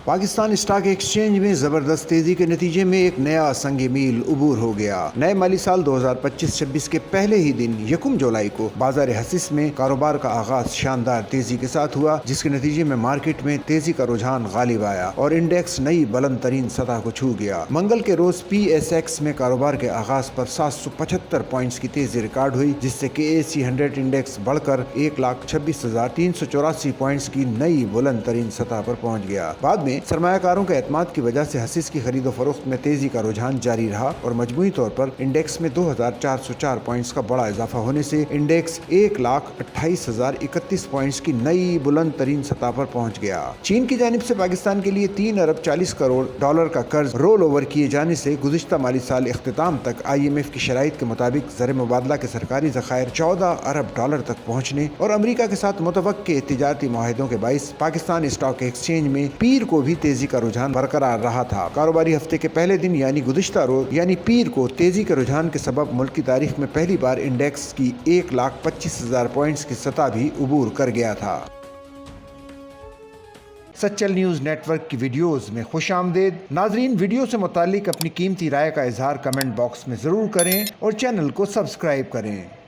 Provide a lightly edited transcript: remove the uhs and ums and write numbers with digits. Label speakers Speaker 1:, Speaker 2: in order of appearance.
Speaker 1: Pakistan stock exchange में जबरदस्त तेजी के नतीजे में एक नया संग मील उबूर हो गया। नए माली साल 2025-26 के पहले ही दिन 1 जुलाई को बाजार हसीस में कारोबार का आगाज शानदार तेजी के साथ हुआ, जिसके नतीजे में मार्केट में तेजी का रुझान गालिब आया और इंडेक्स नई बुलंद तरीन सतह को छू गया। मंगल के रोज PSX में कारोबार के आगाज पर 775 पॉइंट्स की तेजी रिकॉर्ड हुई, जिससे KSE 100 इंडेक्स बढ़कर 1,26,384 पॉइंट्स की नई बुलंद तरीन सतह पर पहुंच गया। बाद में सरमायाकारों के एतमाद की वजह से हसीस की खरीदो फरोख्त में तेजी का रुझान जारी रहा और मजमूई तौर पर इंडेक्स में 2,404 पॉइंट्स का बड़ा इजाफा होने से इंडेक्स 1,28,031 पॉइंट्स की नई बुलंद तरीन सतह पर पहुंच गया। चीन की जानिब से पाकिस्तान के लिए 3 अरब 40 करोड़ डॉलर का कर्ज रोल ओवर किए जाने से गुज़िश्ता माली साल इख्तिताम तक IMF की शराइत के मुताबिक ज़र मुबादला के सरकारी ज़खायर 14 अरब डॉलर तक पहुँचने और अमरीका के साथ मुतवक्के तिजारती मुआहिदों के बाइस पाकिस्तान स्टॉक एक्सचेंज में पीर को भी तेजी का रुझान बरकरार रहा था। कारोबारी हफ्ते के पहले दिन यानी गुज़िश्ता रोज यानी पीर को तेजी के रुझान के सबब मुल्क की तारीख में पहली बार इंडेक्स की 1,25,000 पॉइंट्स की सतह भी उबूर कर गया था। सच्चल न्यूज़ नेटवर्क की वीडियोस में खुश आमदेद। नाजरीन, वीडियो से मुतालिक अपनी कीमती राय का इजहार कमेंट बॉक्स में ज़रूर करें और चैनल को सब्सक्राइब करें।